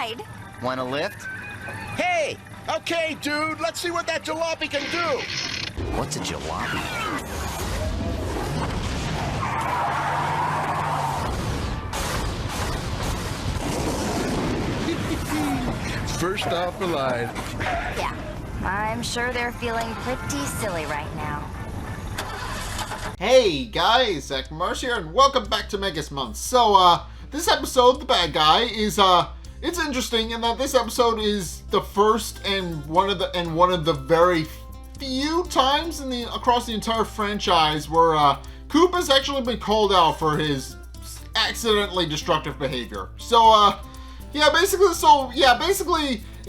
ride. Want a lift? Hey! Okay, dude, let's see what that jalopy can do! What's a jalopy? First off the line. Yeah, I'm sure they're feeling pretty silly right now. Hey guys, Zack here, and welcome back to Megas Month. So, this episode, the bad guy, is, it's interesting in that this episode is the first and one of the very few times across the entire franchise where, Coop has actually been called out for his accidentally destructive behavior. So, basically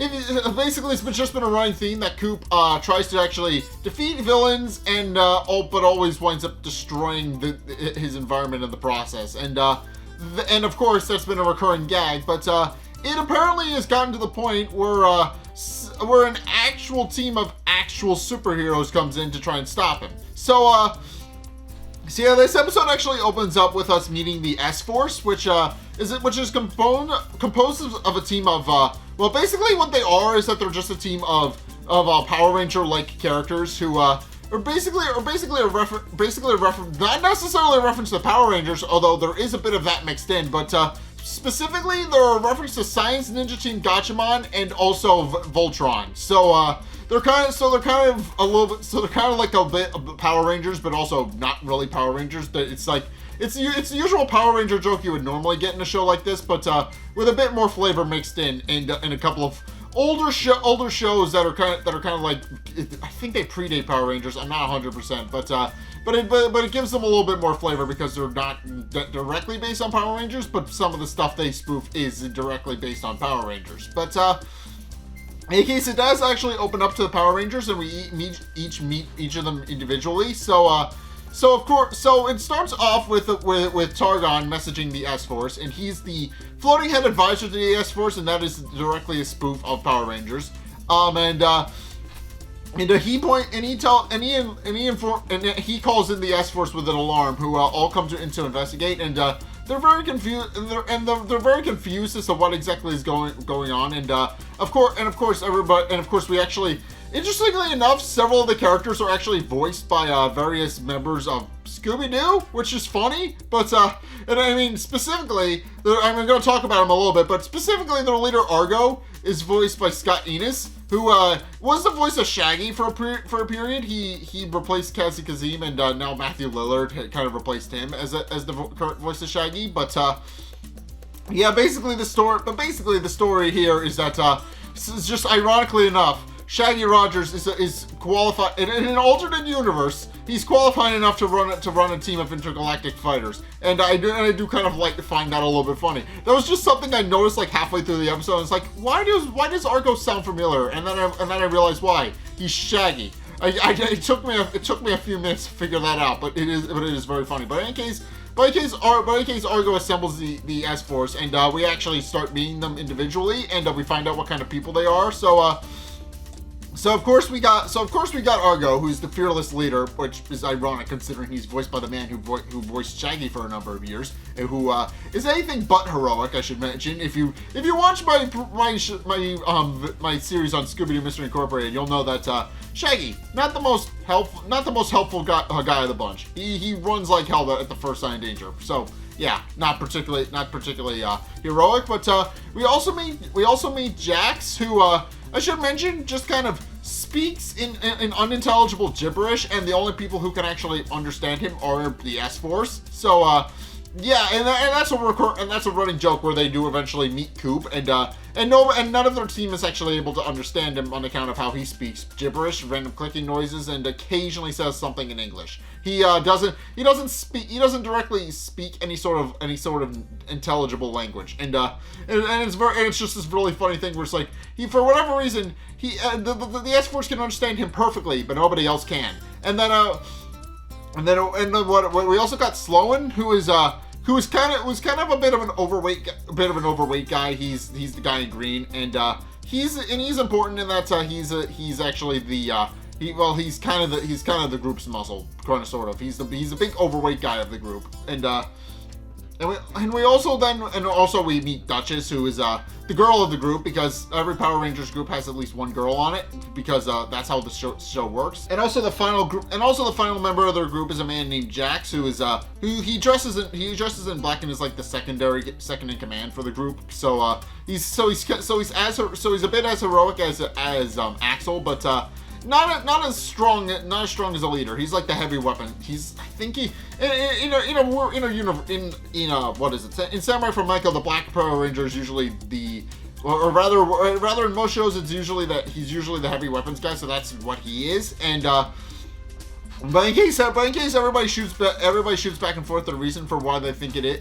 it's just been a running theme that Coop tries to actually defeat villains and but always winds up destroying his environment in the process. And of course that's been a recurring gag. But it apparently has gotten to the point where an actual team of actual superheroes comes in to try and stop him. So this episode actually opens up with us meeting the S-Force, which is composed of a team of well, basically what they are is that they're just a team of Power Ranger-like characters who are basically a reference, not necessarily a reference to Power Rangers, although there is a bit of that mixed in, but specifically they're a reference to Science Ninja Team Gatchaman and also Voltron. So they're kind of like a bit of Power Rangers, but also not really Power Rangers. It's like it's the usual Power Ranger joke you would normally get in a show like this, but with a bit more flavor mixed in, and a couple of older shows that are kind of like, I think they predate Power Rangers. I'm not 100%, but it gives them a little bit more flavor because they're not directly based on Power Rangers, but some of the stuff they spoof is directly based on Power Rangers. But in any case, it does actually open up to the Power Rangers, and we meet each of them individually. So it starts off with Targon messaging the S-Force, and he's the floating head advisor to the S-Force, and that is directly a spoof of Power Rangers. He calls in the S-Force with an alarm, who all come in to investigate, and they're very confused, they're very confused as to what exactly is going on, and of course we actually, interestingly enough, several of the characters are actually voiced by various members of Scooby-Doo, which is funny, but and I mean specifically, I'm going to talk about him a little bit, but specifically their leader Argo is voiced by Scott Enos, who was the voice of Shaggy for a period. He replaced Cassie Kazim, and now Matthew Lillard kind of replaced him as the current voice of Shaggy. But basically the story here is that it's just ironically enough, Shaggy Rogers is qualified in an alternate universe. He's qualified enough to run a team of intergalactic fighters, and I do kind of like to find that a little bit funny. That was just something I noticed like halfway through the episode. It's like, why does Argo sound familiar? And then I realized why. He's Shaggy. It took me a few minutes to figure that out, but it is very funny. But in any case, Argo assembles the S-Force, and we actually start meeting them individually, and we find out what kind of people they are. So of course we got Argo, who's the fearless leader, which is ironic considering he's voiced by the man who voiced Shaggy for a number of years, and who is anything but heroic, I should mention. If you watch my series on Scooby-Doo Mystery Incorporated, you'll know that Shaggy, not the most helpful guy of the bunch. He runs like hell at the first sign of danger. So yeah, not particularly heroic. But we also meet Jax, who I should mention just kind of speaks in unintelligible gibberish, and the only people who can actually understand him are the S-Force. So and that's a running joke where they do eventually meet Coop, and none of their team is actually able to understand him on account of how he speaks gibberish, random clicking noises, and occasionally says something in English. He doesn't directly speak any sort of intelligible language, and it's just this really funny thing where it's like, for whatever reason, the S-Force can understand him perfectly, but nobody else can. And then we also got Sloan, who was kind of a bit of an overweight guy. He's the guy in green, and he's important in that he's actually the he's kind of the group's muscle, kind of sort of. He's a big overweight guy of the group, and we also meet Duchess, who is the girl of the group, because every Power Rangers group has at least one girl on it, because that's how the show works. And also the final final member of their group is a man named Jax, who is who he dresses in black and is like the second in command for the group. So he's a bit as heroic as Axel, but not as strong as a leader. He's like the heavy weapon. In Samurai for Michael, the Black Power Ranger is usually or rather in most shows it's usually that he's usually the heavy weapons guy, so that's what he is. And but in case everybody shoots back and forth the reason for why they think why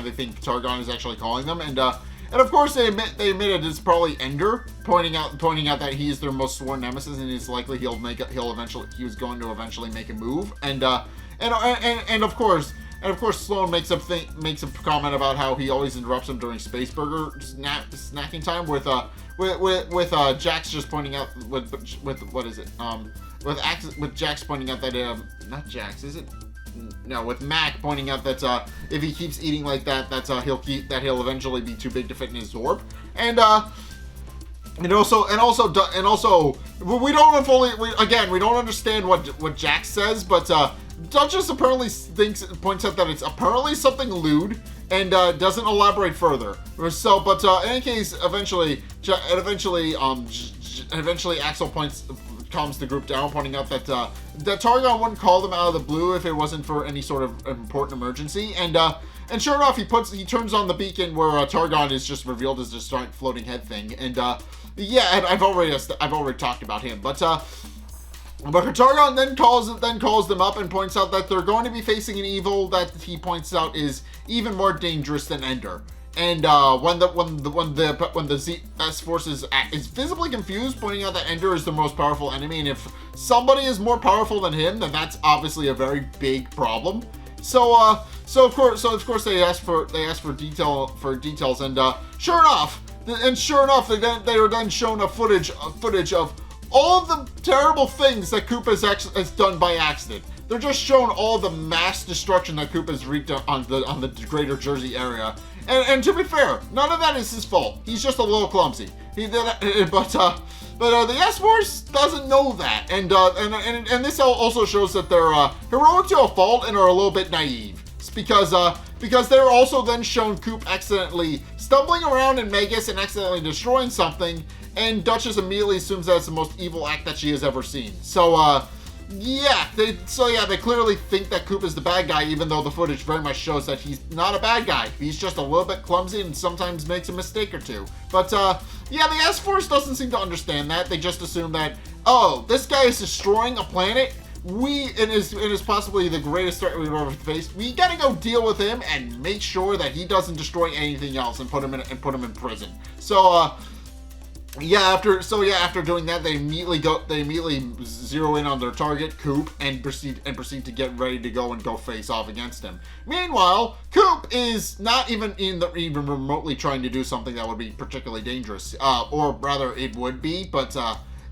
they think Targon is actually calling them, and of course they admit it's probably Ender, pointing out that he is their most sworn nemesis, and it's likely he was going to eventually make a move. And of course Sloan makes a comment about how he always interrupts him during Space Burger snacking time, with Jax just pointing out with Jax pointing out that not Jax, is it? No, with Mac pointing out that if he keeps eating like that, he'll eventually be too big to fit in his Zorb. And also we don't understand what Jax says, but Duchess apparently points out that it's apparently something lewd, and doesn't elaborate further. So, but in any case, eventually Axel calms the group down, pointing out that Targon wouldn't call them out of the blue if it wasn't for any sort of important emergency. And sure enough, he turns on the beacon where Targon is just revealed as this giant floating head thing. And yeah, I've already talked about him, but Targon then calls them up and points out that they're going to be facing an evil that he points out is even more dangerous than Ender. And when the ZS Force is visibly confused, pointing out that Ender is the most powerful enemy, and if somebody is more powerful than him, then that's obviously a very big problem. So of course they ask for details, and sure enough, they are then shown a footage of all of the terrible things that Coop has done by accident. They're just shown all the mass destruction that Coop has wreaked on the greater Jersey area. And to be fair, none of that is his fault. He's just a little clumsy. But the S-Force doesn't know that. And this also shows that they're heroic to a fault and are a little bit naive. It's because they're also then shown Coop accidentally stumbling around in Megas and accidentally destroying something, and Duchess immediately assumes that's the most evil act that she has ever seen. So they clearly think that Coop is the bad guy, even though the footage very much shows that he's not a bad guy. He's just a little bit clumsy and sometimes makes a mistake or two. But the S-Force doesn't seem to understand that. They just assume that, oh, this guy is destroying a planet. It is possibly the greatest threat we've ever faced. We gotta go deal with him and make sure that he doesn't destroy anything else and put him in prison. So after doing that, they immediately zero in on their target, Coop, and proceed to get ready to go face off against him. Meanwhile, Coop is not even even remotely trying to do something that would be particularly dangerous, or rather, it would be, but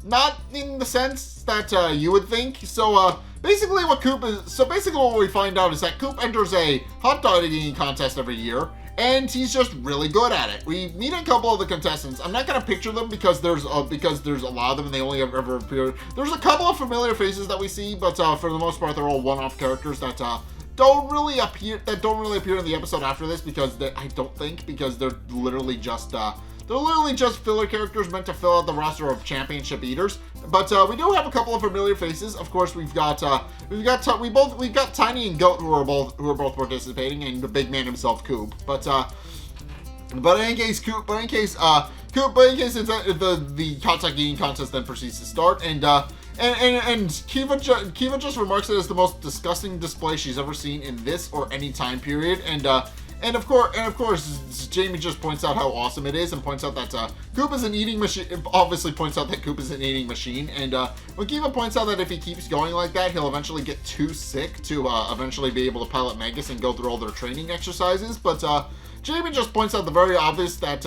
not in the sense that you would think. So basically, what we find out is that Coop enters a hot dog eating contest every year, and he's just really good at it. We meet a couple of the contestants. I'm not gonna picture them because there's a lot of them and they only ever appear. There's a couple of familiar faces that we see, but for the most part, they're all one-off characters that don't really appear in the episode after this, because they're literally just filler characters meant to fill out the roster of championship eaters. But we do have a couple of familiar faces. Of course, we've got Tiny and Goat who are both participating, and the big man himself, Coop. But in any case, the hot dog eating contest then proceeds to start, and Kiva just remarks it as the most disgusting display she's ever seen in this or any time period, and of course, Jamie just points out how awesome it is, and points out that Coop is an eating machine. Obviously, points out that Coop is an eating machine. And when Kiva points out that if he keeps going like that, he'll eventually get too sick to eventually be able to pilot Megas and go through all their training exercises. But Jamie just points out the very obvious thing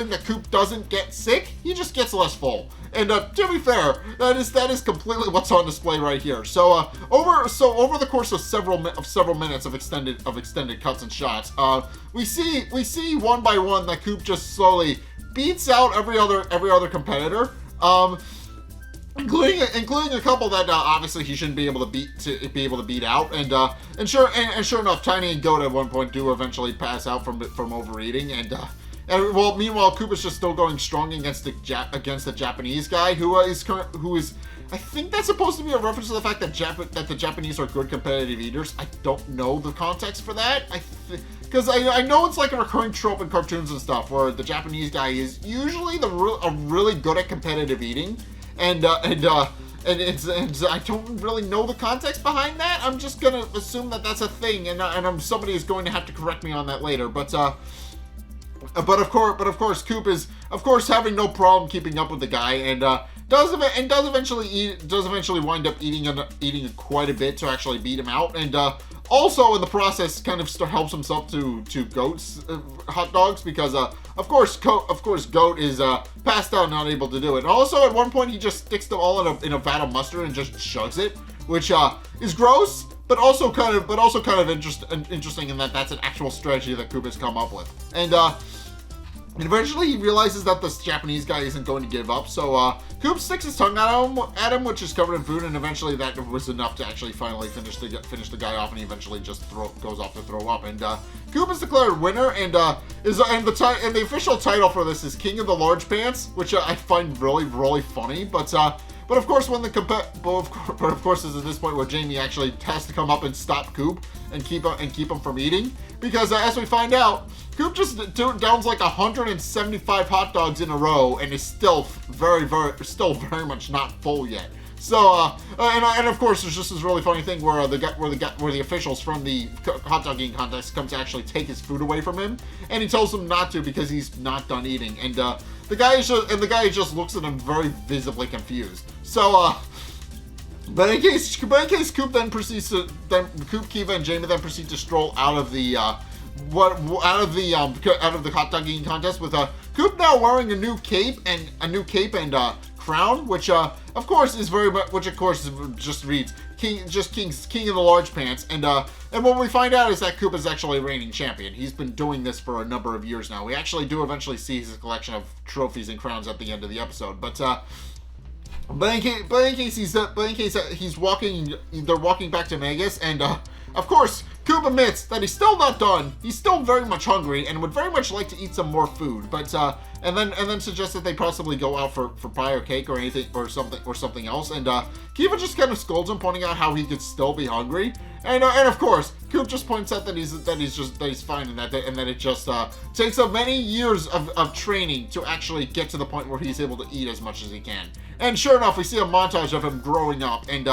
that Coop doesn't get sick. He just gets less full. And to be fair, that is completely what's on display right here. So over the course of several minutes of extended cuts and shots, we see one by one that Coop just slowly beats out every other competitor. Including a couple that obviously he shouldn't be able to beat out, and sure enough, Tiny and Goat at one point do eventually pass out from overeating, and meanwhile Coop is just still going strong against the Japanese guy who is I think that's supposed to be a reference to the fact that the Japanese are good competitive eaters. I don't know the context for that. Because I know it's like a recurring trope in cartoons and stuff where the Japanese guy is usually really good at competitive eating. And I don't really know the context behind that. I'm just gonna assume that that's a thing, and somebody is going to have to correct me on that later. But of course, Coop is having no problem keeping up with the guy, and does eventually wind up eating quite a bit to actually beat him out, and also in the process kind of helps himself to Goat's hot dogs, because of course Goat is passed out, not able to do it. And also at one point he just sticks them all in a vat of mustard and just chugs it, which is gross, but also kind of interesting in that that's an actual strategy that Coop has come up with. And eventually he realizes that this Japanese guy isn't going to give up, so Coop sticks his tongue at him, which is covered in food, and eventually that was enough to actually finally finish the guy off, and he eventually just goes off to throw up. And Coop is declared winner, and the official title for this is King of the Large Pants, which I find really funny. But of course, of course, this is this point where Jamie actually has to come up and stop Coop and keep him from eating, because as we find out, Coop just downs like 175 hot dogs in a row and is still very much not full yet. So and of course there's just this really funny thing where the officials from the hot dog eating contest come to actually take his food away from him, and he tells them not to because he's not done eating, and the guy just looks at him very visibly confused. So but in case Coop then proceeds to Coop, Kiva, and Jamie then proceed to stroll out of the hot dog eating contest with Coop now wearing a new cape and crown, which of course just reads King of the Large Pants, and what we find out is that Coop is actually a reigning champion. He's been doing this for a number of years now. We actually do eventually see his collection of trophies and crowns at the end of the episode, but in case he's walking, they're walking back to Megas, and of course Coop admits that he's still not done. He's still very much hungry and would very much like to eat some more food, but and then suggests that they possibly go out for pie or cake or anything or something else. And Kiva just kind of scolds him, pointing out how he could still be hungry. And of course, Coop just points out that he's fine, and that it just takes up many years of training to actually get to the point where he's able to eat as much as he can. And sure enough, we see a montage of him growing up, and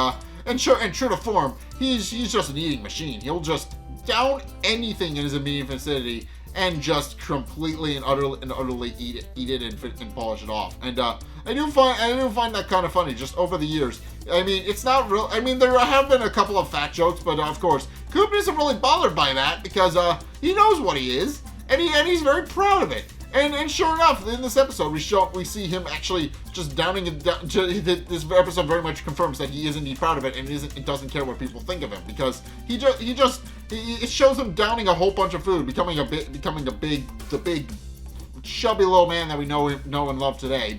true to form, he's just an eating machine. He'll just down anything in his immediate vicinity and just completely and utterly eat it and polish it off. And I do find that kind of funny. Just over the years, I mean, it's not real. I mean, there have been a couple of fat jokes, but of course, Coop isn't really bothered by that because he knows what he is, and he's very proud of it. And sure enough, in this episode, we see him actually just downing it. This episode very much confirms that he is indeed proud of it, and it doesn't care what people think of him, because it shows him downing a whole bunch of food, becoming the big chubby little man that we know and love today.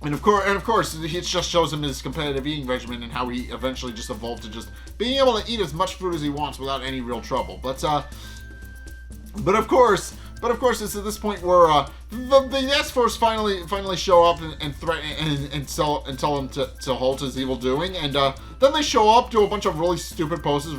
And of course, it just shows him his competitive eating regimen and how he eventually just evolved to just being able to eat as much food as he wants without any real trouble. But of course, it's at this point where the S-Force finally show up and threaten and tell him to halt his evil doing, and then they show up, do a bunch of really stupid poses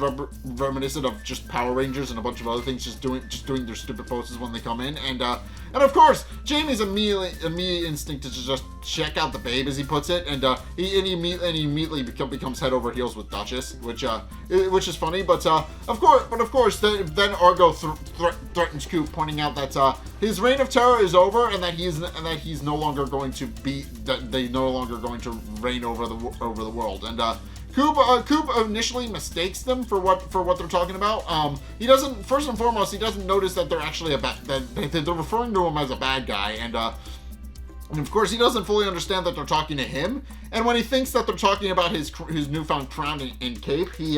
reminiscent of just Power Rangers and a bunch of other things, just doing their stupid poses when they come in, and of course Jamie's immediate instinct is to just check out the babe, as he puts it, and he immediately becomes head over heels with Duchess, which is funny, but of course then Argo threatens Coop, pointing out that his reign of terror is over, and that he's no longer going to reign over the world. And Coop initially mistakes them for what they're talking about. He doesn't. First and foremost, he doesn't notice that they're actually that they're referring to him as a bad guy, and And of course, he doesn't fully understand that they're talking to him. And when he thinks that they're talking about his newfound crown and cape, he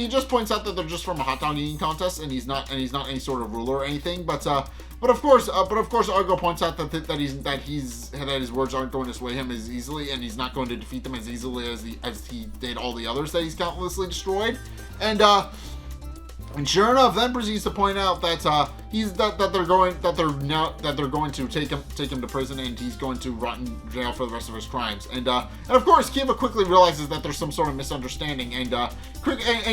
just points out that they're just from a hot dog eating contest, and he's not any sort of ruler or anything. But of course, Argo points out that his words aren't going to sway him as easily, and he's not going to defeat them as easily as he did all the others that he's countlessly destroyed. And sure enough, then proceeds to point out that they're going to take him to prison, and he's going to rot in jail for the rest of his crimes. And of course, Kiva quickly realizes that there's some sort of misunderstanding, and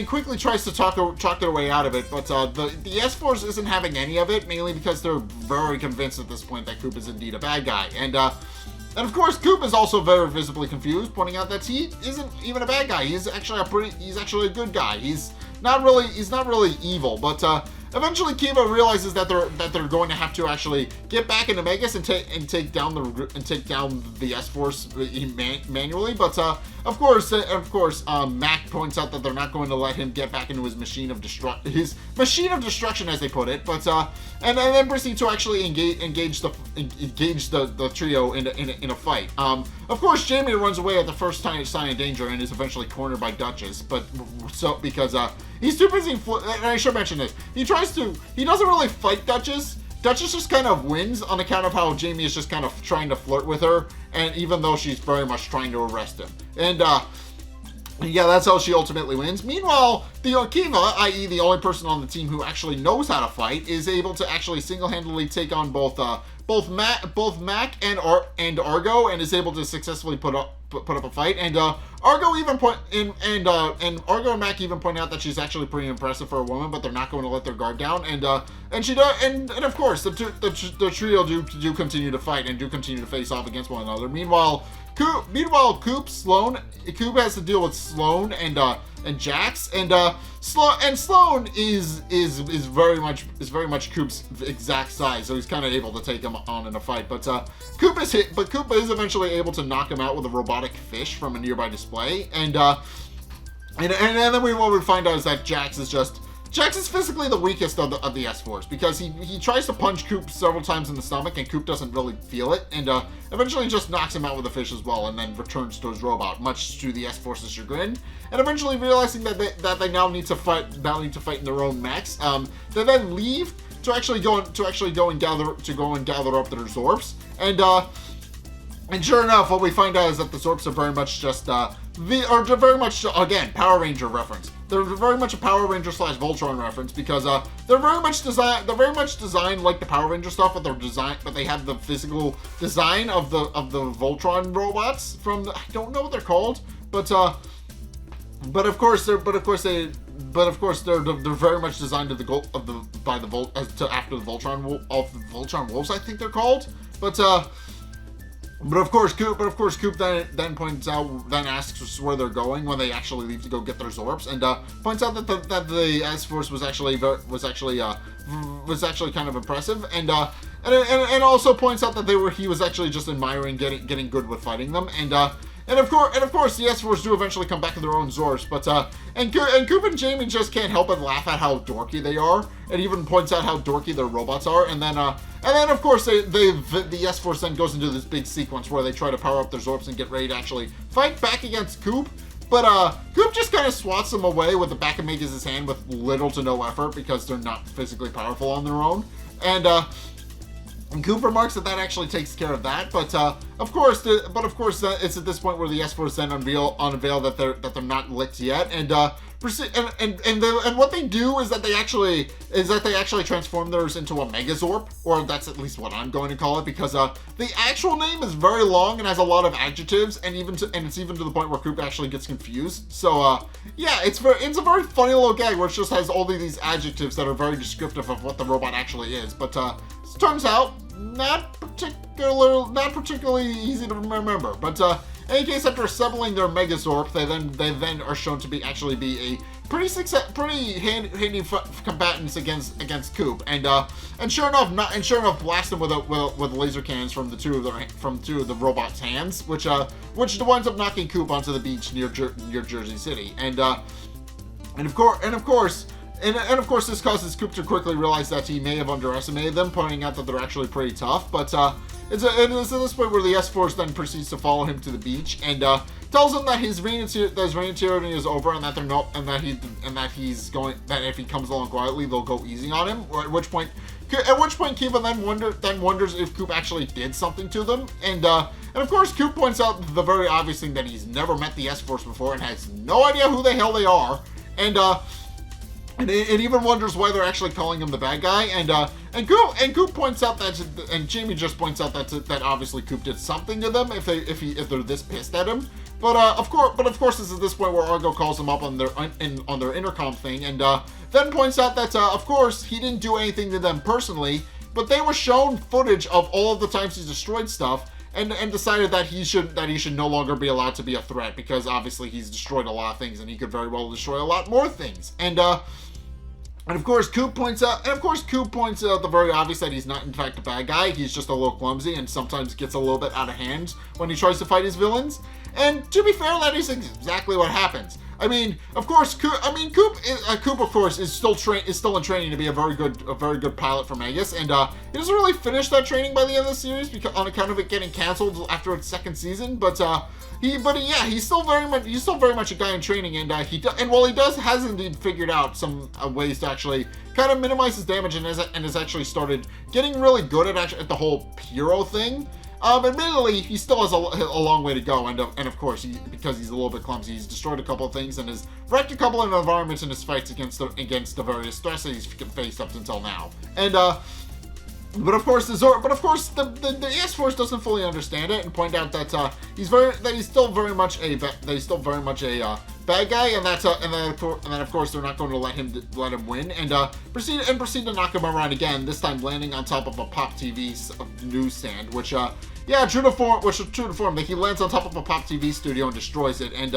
quickly tries to talk their way out of it. But the S-Force isn't having any of it, mainly because they're very convinced at this point that Coop is indeed a bad guy. And of course, Coop is also very visibly confused, pointing out that he isn't even a bad guy. He's actually a good guy. He's not really evil, but eventually Kiva realizes that they're going to have to actually get back into Megas and take down the S-Force manually. But of course, Mac points out that they're not going to let him get back into his machine of destruction, as they put it. But and then proceed to actually engage the trio in a fight. Of course, Jamie runs away at the first sign of danger and is eventually cornered by Duchess. But because he's too busy. And I should mention this. He doesn't really fight Duchess. Duchess just kind of wins on account of how Jamie is just kind of trying to flirt with her, and even though she's very much trying to arrest him. And yeah, that's how she ultimately wins. Meanwhile, the Kiva, i.e. the only person on the team who actually knows how to fight, is able to actually single-handedly take on both Mac and Argo, and is able to successfully put up a fight. And Argo and Mac even point out that she's actually pretty impressive for a woman, but they're not going to let their guard down. And she does. And of course, the trio do continue to fight and do continue to face off against one another. Meanwhile, Coop has to deal with Sloan and Jax, and Sloan is very much Coop's exact size, so he's kind of able to take him on in a fight. But Coop is eventually able to knock him out with a robotic fish from a nearby display, and then what we find out is that Jax is physically the weakest of the S-Force, because he tries to punch Coop several times in the stomach, and Coop doesn't really feel it, and eventually just knocks him out with a fish as well, and then returns to his robot, much to the S-Force's chagrin. And eventually realizing that they now need to fight in their own mechs, they then leave to actually go and gather up their Zorps, and sure enough, what we find out is that the Zorps are very much just very much again Power Ranger reference. They're very much a Power Ranger / Voltron reference, because they're very much designed like the Power Ranger stuff, but they have the physical design of the Voltron robots from I don't know what they're called, but of course they're very much designed after the Voltron wolves, I think they're called, But of course, Coop then asks where they're going when they actually leave to go get their Zorps, and points out that the S-Force was actually kind of impressive, and also points out that he was actually just admiring getting good with fighting them, and of course, the S-Force do eventually come back to their own Zorps, but and Coop and Jamie just can't help but laugh at how dorky they are, and even points out how dorky their robots are, and then of course the S-Force then goes into this big sequence where they try to power up their Zorps and get ready to actually fight back against Coop, but Coop just kind of swats them away with the back of Megas' hand with little to no effort, because they're not physically powerful on their own, and Coop remarks that actually takes care of that, but of course, it's at this point where the S-Force then unveil that they're not licked yet, and what they do is that they actually transform theirs into a Megazorp, or that's at least what I'm going to call it, because the actual name is very long and has a lot of adjectives, and it's even to the point where Coop actually gets confused. So yeah, it's a very funny little gag where it just has all of these adjectives that are very descriptive of what the robot actually is, but turns out not particularly easy to remember. But in any case, after assembling their Megazorp, they then are shown to be a pretty handy combatants against Coop, and sure enough blast them with laser cannons from two of the robot's hands, which winds up knocking Coop onto the beach near Jersey City, and of course, this causes Coop to quickly realize that he may have underestimated them, pointing out that they're actually pretty tough. But it's at this point where the S-Force then proceeds to follow him to the beach and tells him that his reign of tyranny is over and that if he comes along quietly, they'll go easy on him. At which point Kiva then wonders if Coop actually did something to them, and of course Coop points out the very obvious thing that he's never met the S-Force before and has no idea who the hell they are, and it even wonders why they're actually calling him the bad guy, and Coop points out that, and Jamie just points out that obviously Coop did something to them if they're this pissed at him. But of course, this is this point where Argo calls him up on their intercom thing, and then points out that of course he didn't do anything to them personally, but they were shown footage of all of the times he's destroyed stuff, and decided that he should no longer be allowed to be a threat because obviously he's destroyed a lot of things and he could very well destroy a lot more things. And of course, Coop points out the very obvious that he's not in fact a bad guy. He's just a little clumsy and sometimes gets a little bit out of hand when he tries to fight his villains. And to be fair, that is exactly what happens. I mean, of course, Coop of course is still in training to be a very good pilot for Megas, and he doesn't really finish that training by the end of the series because on account of it getting canceled after its second season. But he's still very much a guy in training, and while he has indeed figured out some ways to actually kind of minimize his damage, and has actually started getting really good at the whole hero thing. Admittedly, he still has a long way to go, and of course, because he's a little bit clumsy, he's destroyed a couple of things and has wrecked a couple of environments in his fights against the various threats that he's faced up until now. And but of course the S-Force doesn't fully understand it and point out that he's still very much a bad guy, and then of course they're not going to let him win, and proceed to knock him around again. This time landing on top of a Pop TV newsstand, which true to form, that he lands on top of a Pop TV studio and destroys it, and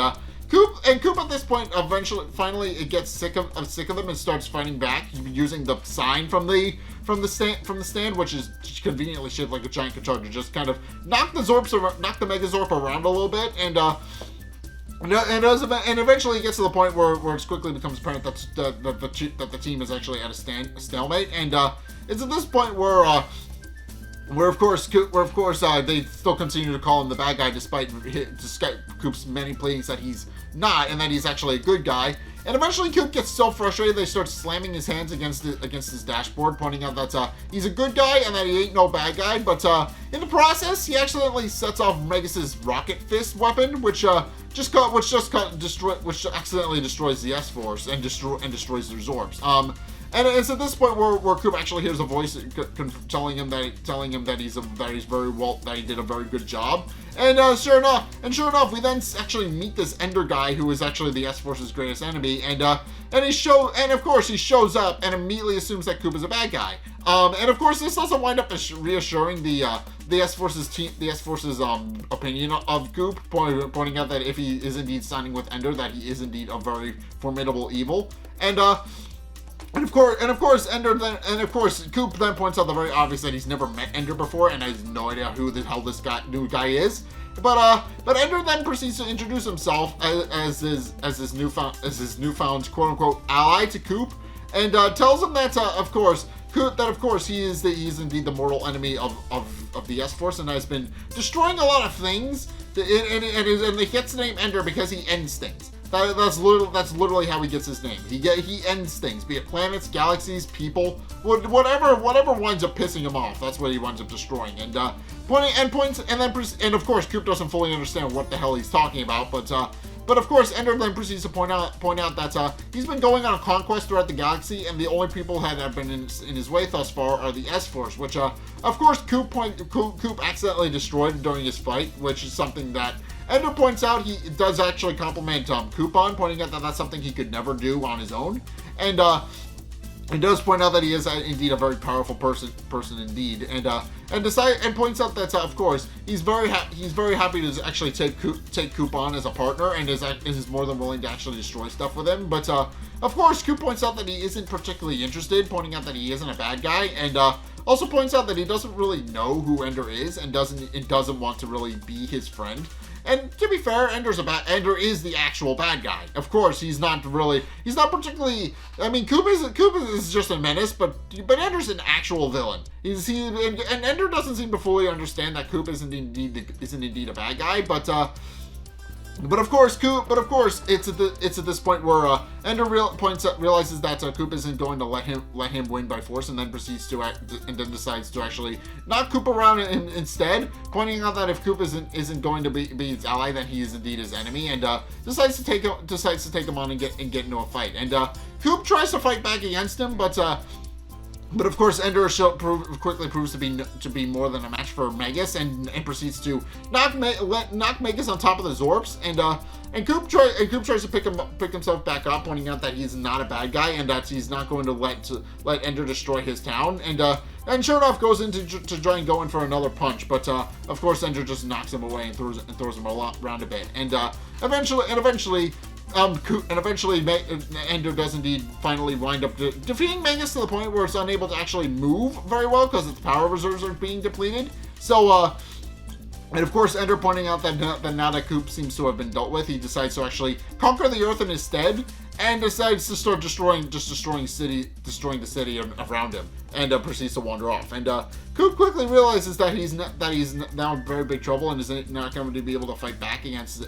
Coop at this point finally it gets sick of them and starts fighting back using the sign from the stand, which is conveniently shaped like a giant guitar, to just kind of knock the Megazorp around a little bit, and eventually it gets to the point where it quickly becomes apparent that the team is actually at a stalemate, and it's at this point where of course they still continue to call him the bad guy despite Coop's many pleadings that he's not, and that he's actually a good guy. And eventually Coop gets so frustrated they start slamming his hands against his dashboard, pointing out that he's a good guy and that he ain't no bad guy. But in the process, he accidentally sets off Megas' rocket fist weapon, which accidentally destroys the S-Force and destroys their Zorbs. And it's at this point where Coop actually hears a voice telling him that he did a very good job. And sure enough, we then actually meet this Ender guy who is actually the S-Force's greatest enemy, and of course he shows up and immediately assumes that Coop is a bad guy. And of course this also wind up reassuring the S-Force's opinion of Coop, pointing out that if he is indeed signing with Ender, that he is indeed a very formidable evil. And of course, Coop then points out the very obvious that he's never met Ender before and has no idea who the hell this new guy is. But Ender then proceeds to introduce himself as his newfound quote unquote ally to Coop, and tells him that of course he is indeed the mortal enemy of the S-Force and has been destroying a lot of things. And he gets the name Ender because he ends things. That's literally how he gets his name. He ends things, be it planets, galaxies, people, whatever winds up pissing him off. That's what he winds up destroying. And of course Coop doesn't fully understand what the hell he's talking about, but of course Ender then proceeds to point out that he's been going on a conquest throughout the galaxy, and the only people that have been in his way thus far are the S-Force, which of course Coop accidentally destroyed during his fight, which is something that Ender points out he does actually compliment Coop on, pointing out that that's something he could never do on his own, and he does point out that he is indeed a very powerful person indeed, and points out that of course he's very happy to actually take Coop on as a partner, and is more than willing to actually destroy stuff with him. But of course Coop points out that he isn't particularly interested, pointing out that he isn't a bad guy, and also points out that he doesn't really know who Ender is and doesn't want to really be his friend. And to be fair, Ender is the actual bad guy. Of course, he's not particularly, I mean, Coop is just a menace, but Ender's an actual villain. And Ender doesn't seem to fully understand that Coop isn't indeed a bad guy, but of course, it's at this point where Ender realizes that Coop isn't going to let him win by force, and then decides to actually knock Coop around instead, pointing out that if Coop isn't going to be his ally, then he is indeed his enemy, and decides to take him on and get into a fight. And Coop tries to fight back against him, but of course, Ender quickly proves to be more than a match for Megas, and proceeds to knock Megas on top of the Zorps, and Coop tries to pick himself back up, pointing out that he's not a bad guy, and that he's not going to let Ender destroy his town, and sure enough goes in to try and go in for another punch, but of course Ender just knocks him away and throws him around a bit, and eventually Ender does indeed finally wind up defeating Megas to the point where it's unable to actually move very well because its power reserves are being depleted. So, and of course, Ender pointing out that now that Coop seems to have been dealt with, he decides to actually conquer the Earth in his stead, and decides to start destroying the city around him, and proceeds to wander off. And Coop quickly realizes that he's now in very big trouble and is not going to be able to fight back against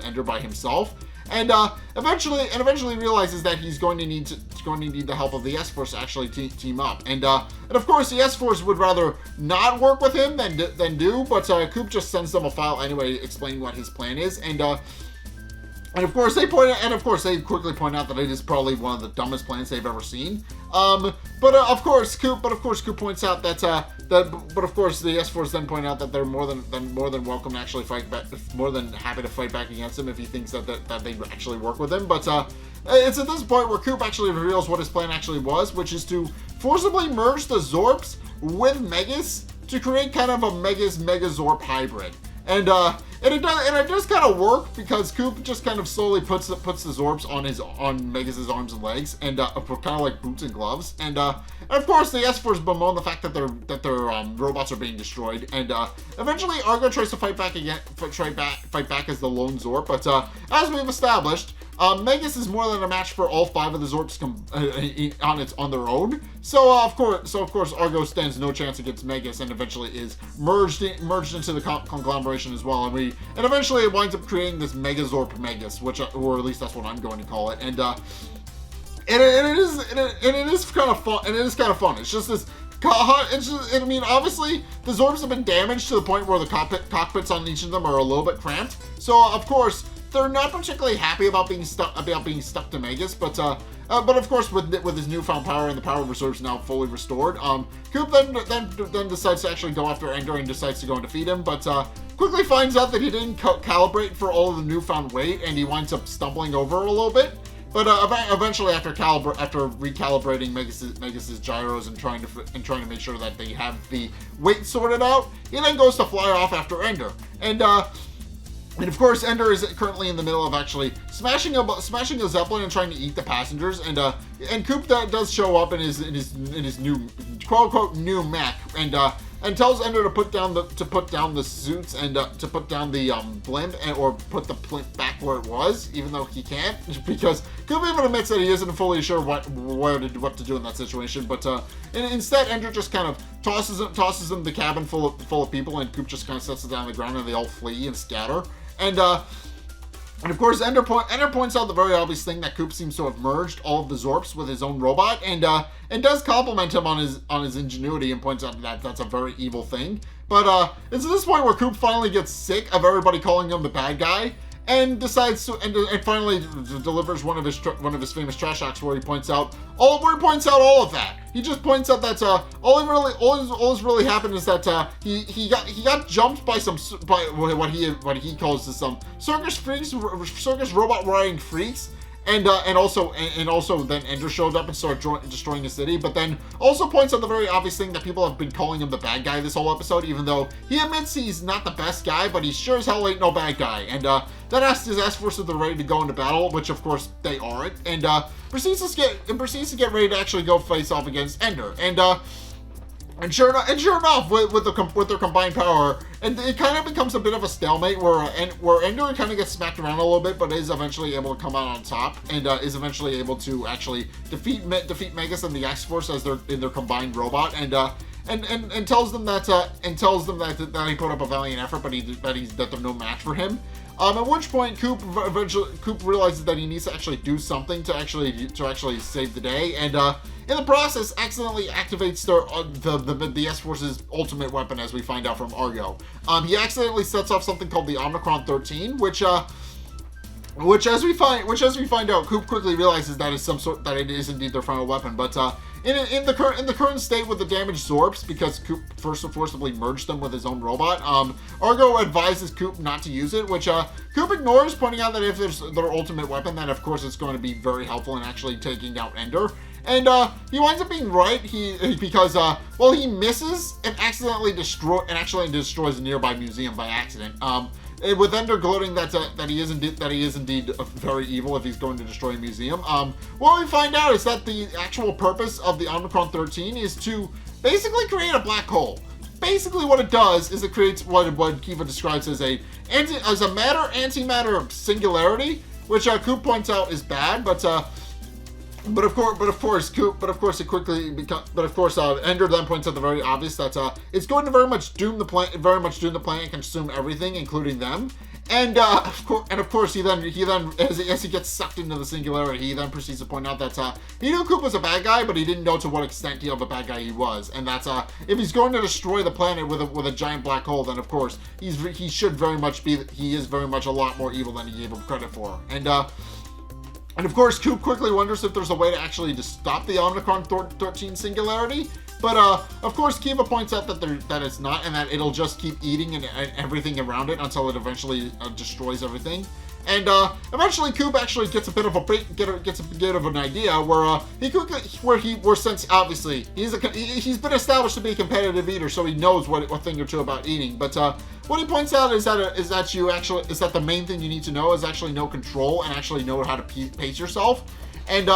Ender by himself. And eventually realizes that he's going to need the help of the S-Force to actually team up. And of course the S-Force would rather not work with him than do, but Coop just sends them a file anyway explaining what his plan is. And of course they quickly point out that it is probably one of the dumbest plans they've ever seen. But of course Coop points out but of course the S-Force then point out that they're more than welcome to actually fight back, more than happy to fight back against him if he thinks that they actually work with him. But it's at this point where Coop actually reveals what his plan actually was, which is to forcibly merge the Zorps with Megas to create kind of a Megazorp hybrid. And it does kind of work, because Coop just kind of slowly puts the Zorps on Megas' arms and legs, and kind of like boots and gloves. And of course the S-Force bemoan the fact that their robots are being destroyed. And eventually Argo tries to fight back as the lone Zorp. But as we've established, Megas is more than a match for all 5 of the Zorps on their own. So of course Argo stands no chance against Megas, and eventually is merged into the conglomeration as well. And eventually it winds up creating this Megazorp Megas, or at least that's what I'm going to call it. And it is kind of fun. And it is kind of fun. It's just this. I mean, obviously, the Zorps have been damaged to the point where the cockpits on each of them are a little bit cramped. So, of course, they're not particularly happy about being stuck to Megas, but of course, with his newfound power and the power reserves now fully restored, Coop then decides to actually go after Ender and decides to go and defeat him, but quickly finds out that he didn't calibrate for all of the newfound weight, and he winds up stumbling over a little bit. But eventually, after recalibrating Megas' gyros and trying to make sure that they have the weight sorted out, he then goes to fly off after Ender. And of course, Ender is currently in the middle of actually smashing a Zeppelin and trying to eat the passengers. And Coop does show up in his new quote unquote new mech, and tells Ender to put down the suits and to put down the blimp, or put the blimp back where it was, even though he can't, because Coop even admits that he isn't fully sure what to do in that situation. But instead, Ender just kind of tosses him the cabin full of people, and Coop just kind of sets it down on the ground, and they all flee and scatter. And of course, Ender points out the very obvious thing that Coop seems to have merged all of the Zorps with his own robot, and does compliment him on his ingenuity, and points out that that's a very evil thing. But it's at this point where Coop finally gets sick of everybody calling him the bad guy, and decides to and finally delivers one of his famous trash talks where he points out all of that. He just points out that all that's really happened is that he got jumped by what he calls some circus robot riding freaks. And also then Ender showed up and started destroying the city, but then also points out the very obvious thing that people have been calling him the bad guy this whole episode, even though he admits he's not the best guy, but he sure as hell ain't no bad guy. And then asks his S-Force if they're ready to go into battle, which of course they aren't, and proceeds to get ready to actually go face off against Ender. And And sure enough, with their combined power, and it kind of becomes a bit of a stalemate where Ender kind of gets smacked around a little bit, but is eventually able to come out on top, and is eventually able to actually defeat Megas and the X-Force as they're in their combined robot, and tells them that he put up a valiant effort, but that they're no match for him. At which point, Coop realizes that he needs to actually do something to actually save the day, and in the process, accidentally activates the S-Force's ultimate weapon, as we find out from Argo. He accidentally sets off something called the Omicron 13, which as we find out, Coop quickly realizes that it is indeed their final weapon. But in the current state with the damaged Zorps, because Coop forcibly merged them with his own robot, Argo advises Coop not to use it, which Coop ignores, pointing out that if there's their ultimate weapon, then of course it's going to be very helpful in actually taking out Ender. And he winds up being right. Because he misses and accidentally destroys a nearby museum by accident. With Ender gloating that he is indeed very evil if he's going to destroy a museum. What we find out is that the actual purpose of the Omicron 13 is to basically create a black hole. Basically, what it does is it creates what Kiva describes as a matter-antimatter singularity, which Coop points out is bad, but of course, Ender then points out the very obvious that it's going to very much doom the planet and consume everything, including them. And of course, he then as he gets sucked into the singularity, he then proceeds to point out that he knew Coop was a bad guy, but he didn't know to what extent of a bad guy he was, and that's if he's going to destroy the planet with a giant black hole, then of course he is very much a lot more evil than he gave him credit for, And of course, Coop quickly wonders if there's a way to actually stop the Omicron 13 singularity. But of course, Kiva points out that it's not, and that it'll just keep eating and everything around it until it eventually destroys everything. And eventually, Coop actually gets a bit of an idea where since obviously he's been established to be a competitive eater, so he knows a thing or two about eating. But what he points out is that the main thing you need to know is actually know control and actually know how to pace yourself. And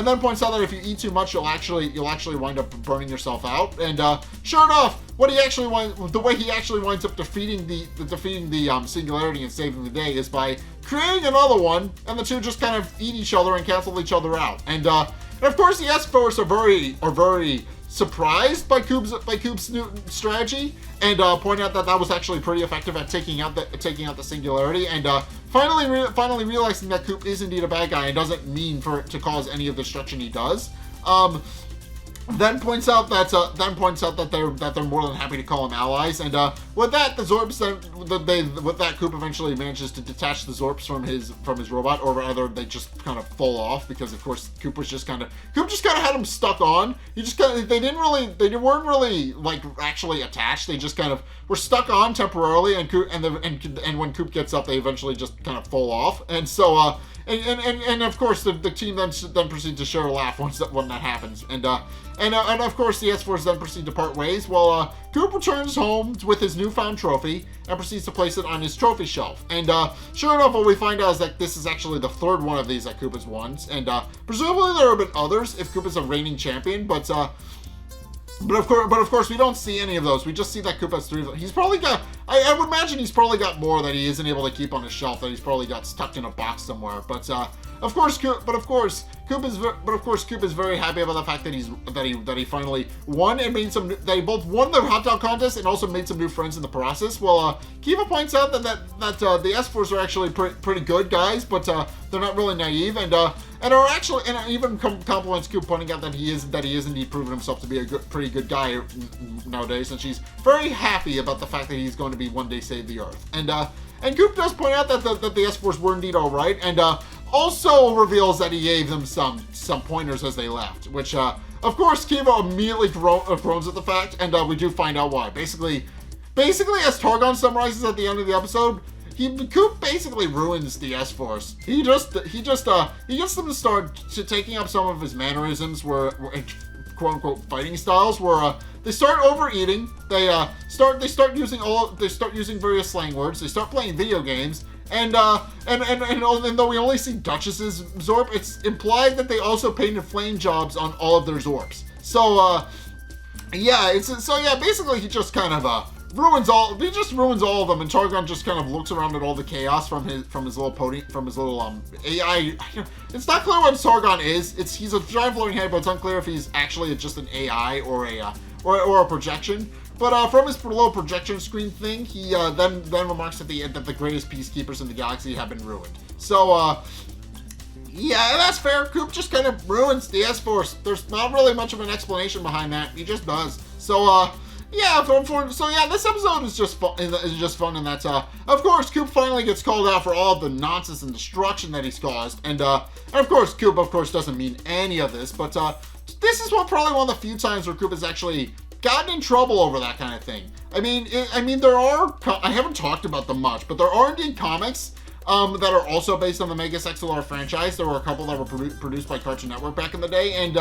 then points out that if you eat too much, you'll actually wind up burning yourself out. And sure enough, the way he actually winds up defeating the singularity and saving the day is by creating another one, and the two just kind of eat each other and cancel each other out. And of course, the S-Force are very surprised by Coop's new strategy, and point out that was actually pretty effective at taking out the singularity, and finally realizing that Coop is indeed a bad guy and doesn't mean to cause any of the destruction he does. Then points out that they're more than happy to call him allies, and with that, the Zorps Coop eventually manages to detach the Zorps from his robot, or rather, they just kind of fall off because, of course, Coop just kind of had them stuck on. They weren't really like actually attached. They just kind of were stuck on temporarily, and when Coop gets up, they eventually just kind of fall off, and so. And of course the team then proceed to share a laugh when that happens, and of course the S-Force then proceed to part ways while Coop returns home with his newfound trophy and proceeds to place it on his trophy shelf. And sure enough, what we find out is that this is actually the third one of these that Coop has won, and presumably there have been others if Coop is a reigning champion, but of course, we don't see any of those. We just see that Coop has 3 of them. He's probably got. I would imagine he's probably got more that he isn't able to keep on his shelf. That he's probably got stuck in a box somewhere. But of course, Coop is very happy about the fact that he finally won and made some. They both won the hot dog contest and also made some new friends in the process. Well, Kiva points out that the S-Force are actually pretty good guys, but they're not really naive, and even compliments Coop, pointing out that he is indeed proven himself to be a pretty good guy nowadays, and she's very happy about the fact that he's going to be one day save the Earth. And Coop does point out that the S-Force were indeed all right, and also reveals that he gave them some pointers as they left, which of course Kiva immediately groans at the fact, and we do find out why. Basically, as Targon summarizes at the end of the episode, Coop basically ruins the S-Force. He gets them to start taking up some of his mannerisms, where quote unquote fighting styles, where they start overeating. They start using various slang words. They start playing video games, and though we only see Duchess's Zorp, it's implied that they also painted flame jobs on all of their Zorps. So yeah, basically he just kind of ruins all of them, and Targon just kind of looks around at all the chaos from his little AI. It's not clear what Targon is. He's a giant floating head, but it's unclear if he's actually just an AI or a projection. But from his little projection screen thing, he then remarks at the end that the greatest peacekeepers in the galaxy have been ruined. So yeah, that's fair. Coop just kind of ruins the S-Force. There's not really much of an explanation behind that. He just does. So yeah, this episode is just fun, and that's of course Coop finally gets called out for all of the nonsense and destruction that he's caused, and of course Coop doesn't mean any of this, but this is probably one of the few times where Coop has actually gotten in trouble over that kind of thing. I mean, I haven't talked about them much, but there are indeed comics that are also based on the Megas XLR franchise. There were a couple that were produced by Cartoon Network back in the day, and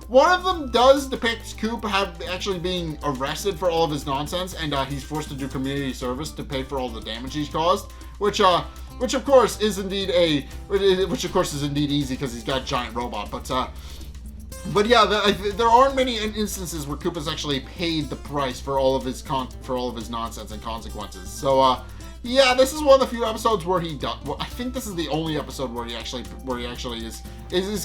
one of them does depict Coop actually being arrested for all of his nonsense, and he's forced to do community service to pay for all the damage he's caused, which of course is indeed easy because he's got a giant robot, but yeah, there aren't many instances where Coop has actually paid the price for all of his nonsense and consequences. So yeah, this is one of the few episodes where he does. Well, I think this is the only episode where he actually is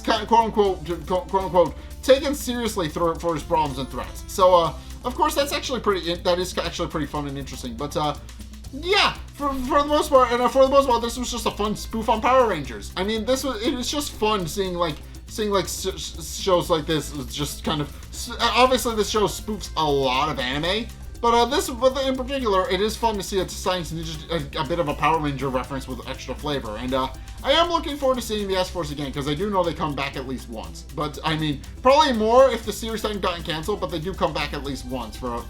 kind of quote unquote taken seriously for his problems and threats. So of course that is actually pretty fun and interesting. But yeah, for the most part, this was just a fun spoof on Power Rangers. I mean, it was just fun seeing shows like this. It's just kind of obviously this show spoofs a lot of anime. But in particular, it is fun to see a Science Ninja, a bit of a Power Ranger reference with extra flavor. And I am looking forward to seeing the S-Force again, because I do know they come back at least once. But I mean, probably more if the series hadn't gotten canceled, but they do come back at least once for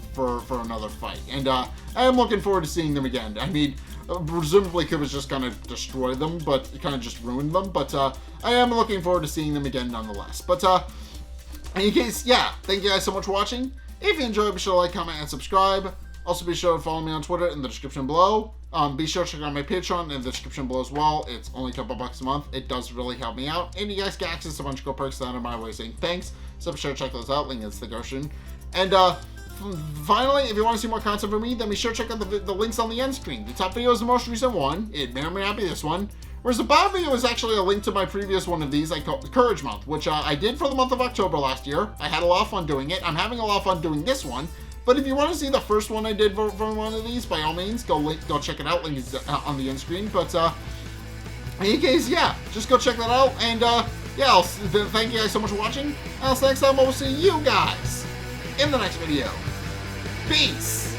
another fight. And I am looking forward to seeing them again. I mean, presumably Coop was just going to destroy them, but it kind of just ruined them. But I am looking forward to seeing them again nonetheless. But in any case, yeah, thank you guys so much for watching. If you enjoyed, be sure to like, comment, and subscribe. Also, be sure to follow me on Twitter in the description below. Be sure to check out my Patreon in the description below as well. It's only a couple bucks a month. It does really help me out. And you guys get access to a bunch of cool perks that are my way of saying thanks. So be sure to check those out. Link in the description. And finally, if you want to see more content from me, then be sure to check out the links on the end screen. The top video is the most recent one. It may or may not be this one. Whereas the bottom video is actually a link to my previous one of these I call Courage Month, which I did for the month of October last year. I had a lot of fun doing it. I'm having a lot of fun doing this one. But if you want to see the first one I did for one of these, by all means, go check it out. Link is on the end screen. But in any case, yeah, just go check that out. And yeah, thank you guys so much for watching. Until next time, I will see you guys in the next video. Peace.